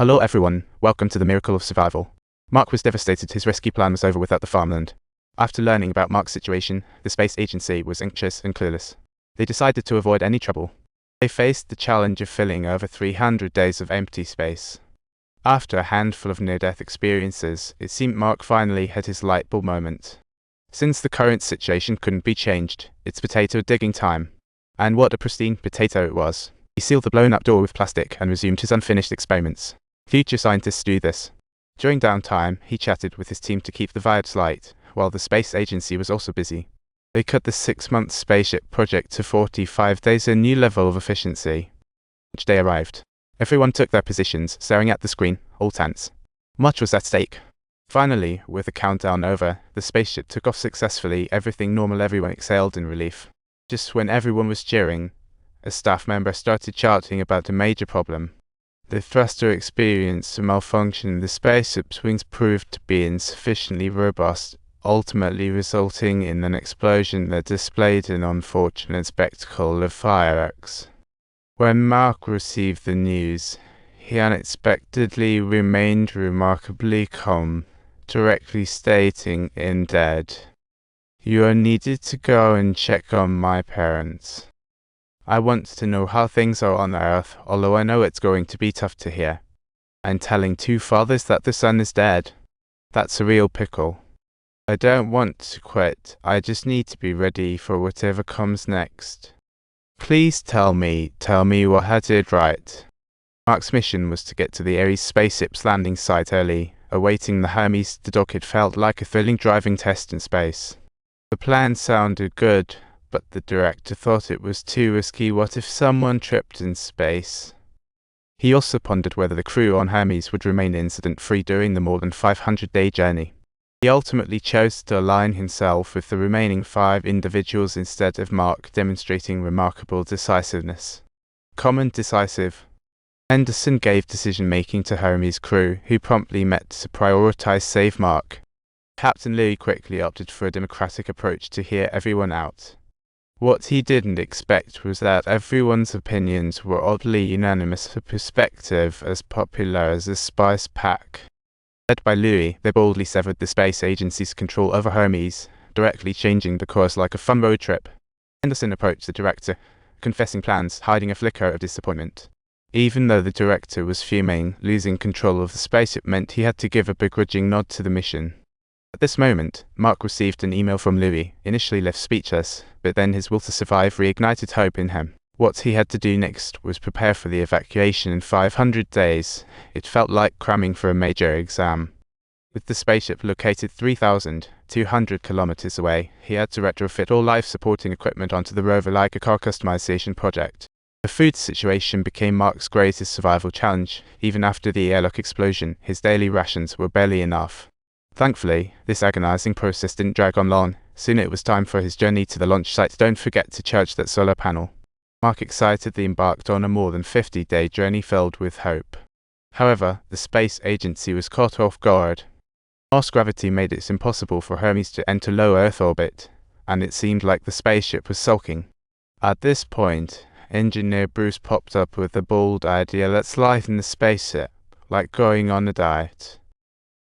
Hello everyone, welcome to the miracle of survival. Mark was devastated his rescue plan was over without the farmland. After learning about Mark's situation, the space agency was anxious and clueless. They decided to avoid any trouble. They faced the challenge of filling over 300 days of empty space. After a handful of near-death experiences, it seemed Mark finally had his light bulb moment. Since the current situation couldn't be changed, it's potato digging time. And what a pristine potato it was. He sealed the blown-up door with plastic and resumed his unfinished experiments. Future scientists do this. During downtime, he chatted with his team to keep the vibes light, while the space agency was also busy. They cut the 6-month spaceship project to 45 days, a new level of efficiency. Each day arrived. Everyone took their positions, staring at the screen, all tense. Much was at stake. Finally, with the countdown over, the spaceship took off successfully. Everything normal, everyone exhaled in relief. Just when everyone was cheering, a staff member started shouting about a major problem. The thruster experienced a malfunction. The spaceship's wings proved to be insufficiently robust, ultimately resulting in an explosion that displayed an unfortunate spectacle of fireworks. When Mark received the news, he unexpectedly remained remarkably calm, directly stating in dead, "You are needed to go and check on my parents. I want to know how things are on Earth, although I know it's going to be tough to hear. And telling two fathers that the son is dead, that's a real pickle. I don't want to quit, I just need to be ready for whatever comes next. Please tell me what I did right." Mark's mission was to get to the Ares spaceship's landing site early. Awaiting the Hermes to dock, it felt like a thrilling driving test in space. The plan sounded good, but the director thought it was too risky. What if someone tripped in space? He also pondered whether the crew on Hermes would remain incident-free during the more than 500-day journey. He ultimately chose to align himself with the remaining 5 individuals instead of Mark, demonstrating remarkable decisiveness. Calm and decisive. Henderson gave decision-making to Hermes' crew, who promptly met to prioritize save Mark. Captain Louis quickly opted for a democratic approach to hear everyone out. What he didn't expect was that everyone's opinions were oddly unanimous, a perspective as popular as a spice pack. Led by Louis, they boldly severed the space agency's control over Hermes, directly changing the course like a fun road trip. Henderson approached the director, confessing plans, hiding a flicker of disappointment. Even though the director was fuming, losing control of the spaceship meant he had to give a begrudging nod to the mission. At this moment, Mark received an email from Louis, initially left speechless, but then his will to survive reignited hope in him. What he had to do next was prepare for the evacuation in 500 days. It felt like cramming for a major exam. With the spaceship located 3,200 kilometers away, he had to retrofit all life-supporting equipment onto the rover like a car customization project. The food situation became Mark's greatest survival challenge. Even after the airlock explosion, his daily rations were barely enough. Thankfully, this agonizing process didn't drag on long. Soon it was time for his journey to the launch site. Don't forget to charge that solar panel. Mark excitedly embarked on a more than 50-day journey filled with hope. However, the space agency was caught off guard. Mars gravity made it impossible for Hermes to enter low Earth orbit, and it seemed like the spaceship was sulking. At this point, engineer Bruce popped up with a bold idea: let's lighten the spaceship, like going on a diet.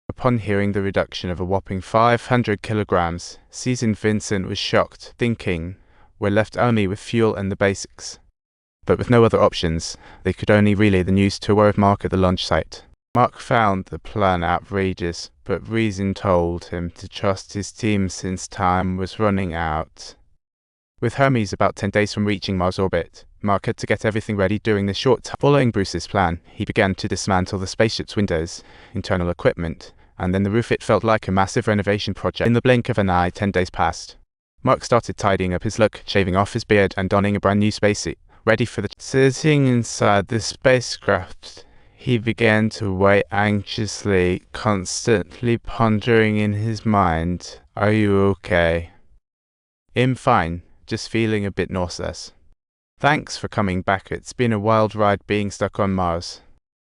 Upon hearing the reduction of a whopping 500 kilograms, seasoned Vincent was shocked, thinking, "We're left only with fuel and the basics." But with no other options, they could only relay the news to a worried Mark at the launch site. Mark found the plan outrageous, but reason told him to trust his team since time was running out. With Hermes about 10 days from reaching Mars orbit, Mark had to get everything ready during the short time. Following Bruce's plan, he began to dismantle the spaceship's windows, internal equipment, and then the roof. It felt like a massive renovation project. In the blink of an eye, 10 days passed. Mark started tidying up his look, shaving off his beard and donning a brand new spacesuit, ready for the Sitting inside the spacecraft, he began to wait anxiously, constantly pondering in his mind, "Are you okay?" "I'm fine, just feeling a bit nauseous. Thanks for coming back. It's been a wild ride being stuck on Mars."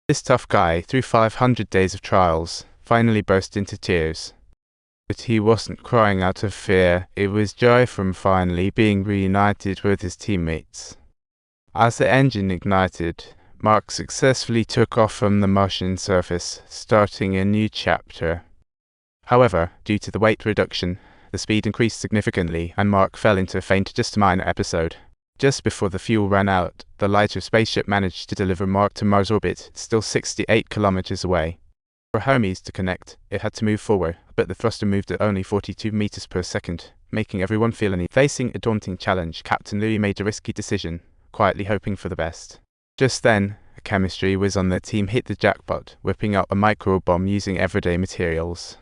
This tough guy, through 500 days of trials, finally burst into tears. But he wasn't crying out of fear, it was joy from finally being reunited with his teammates. As the engine ignited, Mark successfully took off from the Martian surface, starting a new chapter. However, due to the weight reduction, the speed increased significantly and Mark fell into a faint, just a minor episode. Just before the fuel ran out, the lighter spaceship managed to deliver Mark to Mars orbit, still 68 kilometers away. For Hermes to connect, it had to move forward, but the thruster moved at only 42 meters per second, making everyone feel uneasy. Facing a daunting challenge, Captain Louis made a risky decision, quietly hoping for the best. Just then, a chemistry whiz on their team hit the jackpot, whipping out a micro-bomb using everyday materials.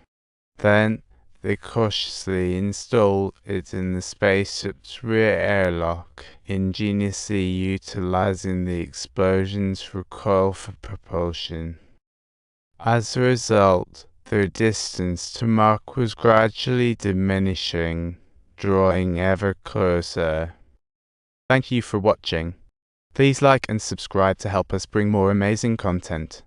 Then, they cautiously installed it in the spaceship's rear airlock, ingeniously utilizing the explosion's recoil for propulsion. As a result, their distance to Mach was gradually diminishing, drawing ever closer. Thank you for watching. Please like and subscribe to help us bring more amazing content.